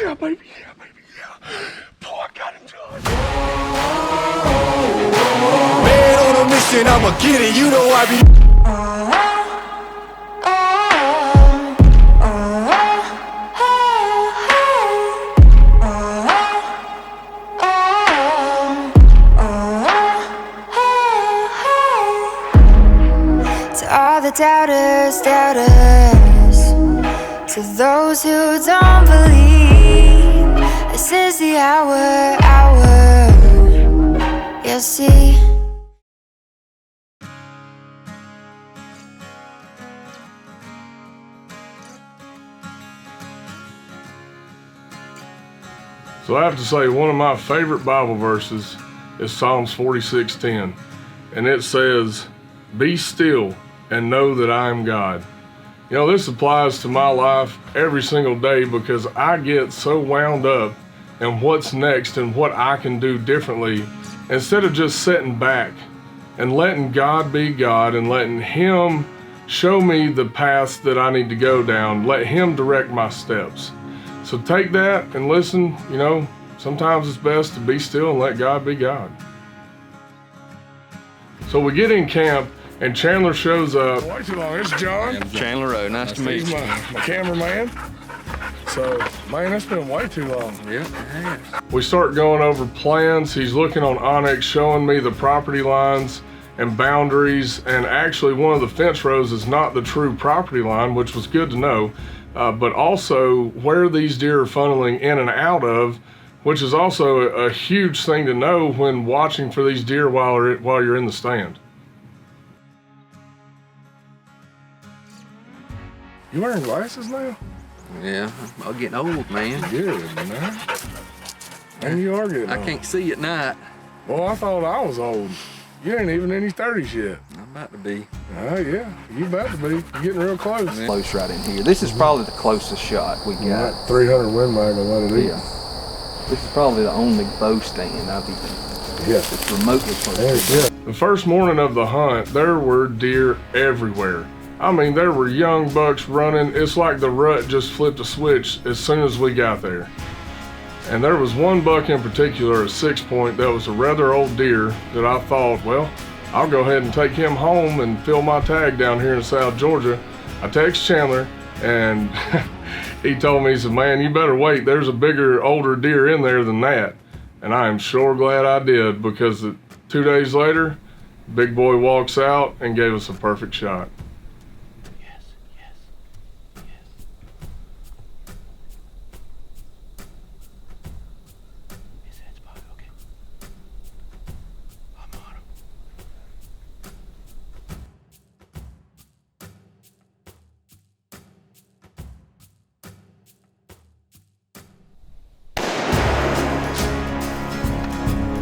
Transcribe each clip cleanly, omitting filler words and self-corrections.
Yeah, baby, yeah. Boy, I got him done. Man on a mission, I'ma get it, you know I be. To all the doubters, to those who don't believe, this is the hour, you'll see. So I have to say, one of my favorite Bible verses is Psalms 46:10, and it says, "Be still and know that I am God." You know, this applies to my life every single day because I get so wound up in what's next and what I can do differently instead of just sitting back and letting God be God and letting Him show me the paths that I need to go down, let Him direct my steps. So take that and listen. You know, sometimes it's best to be still and let God be God. So we get in camp and Chandler shows up. Way too long. It's John. Chandler Rowe. Nice to meet you. He's my cameraman. So, man, that's been way too long. Yeah, it has. We start going over plans. He's looking on Onyx, showing me the property lines and boundaries. And actually, one of the fence rows is not the true property line, which was good to know. But also where these deer are funneling in and out of, which is also a huge thing to know when watching for these deer while you're in the stand. You wearing glasses now? Yeah, I'm getting old, man. Good, man. And you are getting old. I can't see at night. Well, I thought I was old. You ain't even in your 30s yet. I'm about to be. Oh, yeah. You about to be. You're getting real close. Close right in here. This is probably the closest shot we got. That 300 Win Mag will let it eat. Yeah. This is probably the only bow stand I've even it's remotely close. Yeah. The first morning of the hunt, there were deer everywhere. I mean, there were young bucks running. It's like the rut just flipped a switch as soon as we got there. And there was one buck in particular, a 6-point, that was a rather old deer that I thought, well, I'll go ahead and take him home and fill my tag down here in South Georgia. I text Chandler and he told me, he said, man, you better wait. There's a bigger, older deer in there than that. And I am sure glad I did, because 2 days later, big boy walks out and gave us a perfect shot.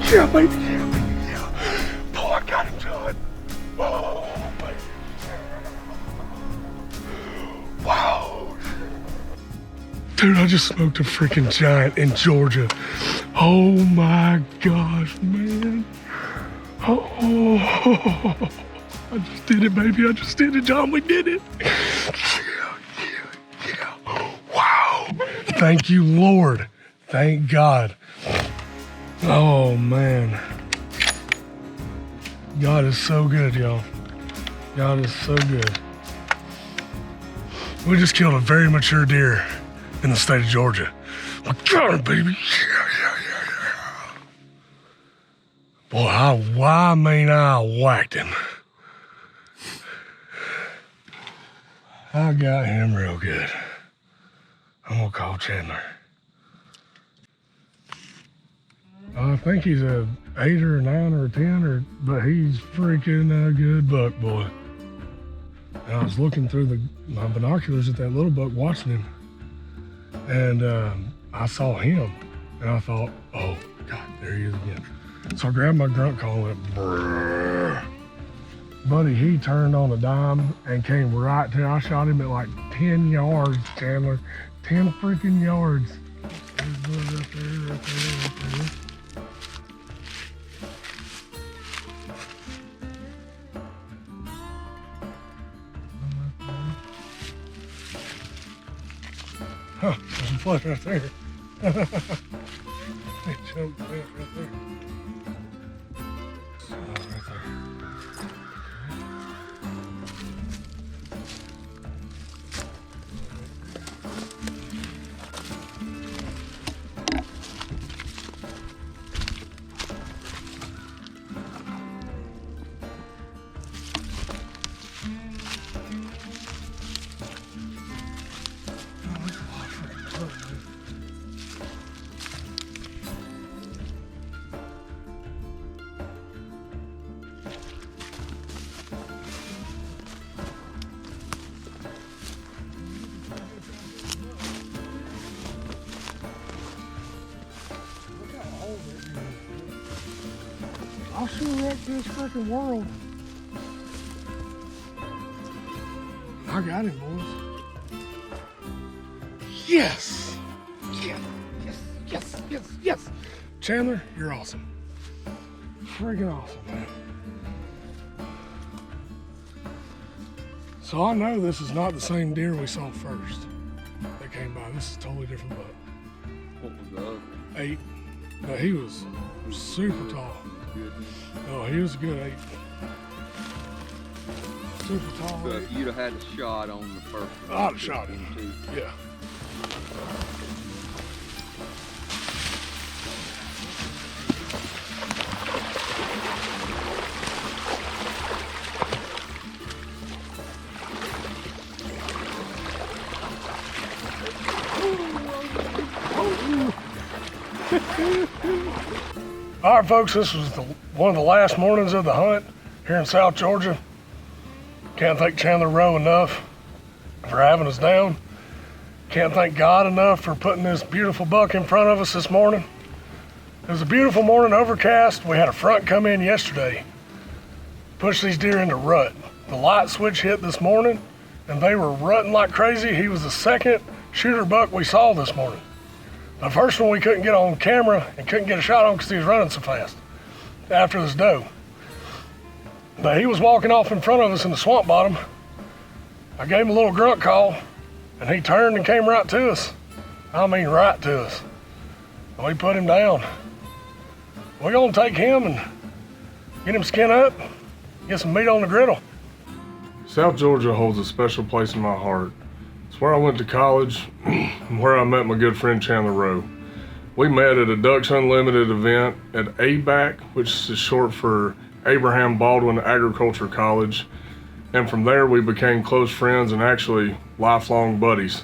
Yeah, baby, yeah. Boy, I got him done. Oh, baby. Wow. Dude, I just smoked a freaking giant in Georgia. Oh my gosh, man. Oh, I just did it, baby. I just did it, John. We did it. Yeah. Wow. Thank you, Lord. Thank God. Oh, man. God is so good, y'all. God is so good. We just killed a very mature deer in the state of Georgia. We got him, baby. Yeah. Boy, I whacked him. I got him real good. I'm gonna call Chandler. I think he's a 8 or a 9 or a 10, but he's freaking a good buck, boy. And I was looking through my binoculars at that little buck, watching him, and I saw him, and I thought, oh God, there he is again. So I grabbed my grunt call and went, brrr. Buddy, he turned on a dime and came right to, I shot him at like 10 yards, Chandler, 10 freaking yards. There's Bud right there. Huh, there's a flood right there. They choked that right there. Oh, right there. I'll sure wreck this freaking world. I got him, boys. Yes! Yes, yes, yes, yes, yes! Chandler, you're awesome. Freaking awesome, man. So I know this is not the same deer we saw first that came by. This is a totally different buck. What was the other? 8. But he was super tall. Oh, he was a good 8. Super tall. So if you'd have had a shot on the first one, I'd have shot him. too. Yeah. All right, folks, this was one of the last mornings of the hunt here in South Georgia. Can't thank Chandler Rowe enough for having us down. Can't thank God enough for putting this beautiful buck in front of us this morning. It was a beautiful morning, overcast. We had a front come in yesterday, push these deer into rut. The light switch hit this morning and they were rutting like crazy. He was the second shooter buck we saw this morning. The first one we couldn't get on camera and couldn't get a shot on because he was running so fast after this doe. But he was walking off in front of us in the swamp bottom. I gave him a little grunt call and he turned and came right to us. I mean right to us. And we put him down. We're gonna take him and get him skinned up, get some meat on the griddle. South Georgia holds a special place in my heart. It's where I went to college and where I met my good friend Chandler Rowe. We met at a Ducks Unlimited event at ABAC, which is short for Abraham Baldwin Agriculture College. And from there we became close friends and actually lifelong buddies.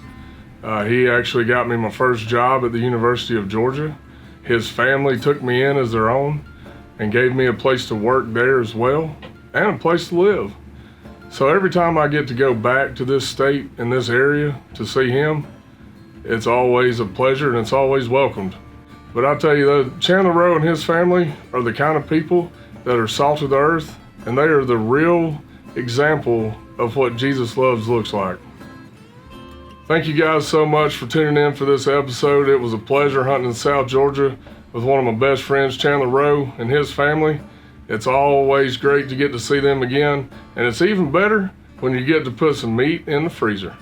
He actually got me my first job at the University of Georgia. His family took me in as their own and gave me a place to work there as well and a place to live. So every time I get to go back to this state and this area to see him, it's always a pleasure and it's always welcomed. But I tell you, Chandler Rowe and his family are the kind of people that are salt of the earth, and they are the real example of what Jesus loves looks like. Thank you guys so much for tuning in for this episode. It was a pleasure hunting in South Georgia with one of my best friends, Chandler Rowe, and his family. It's always great to get to see them again, and it's even better when you get to put some meat in the freezer.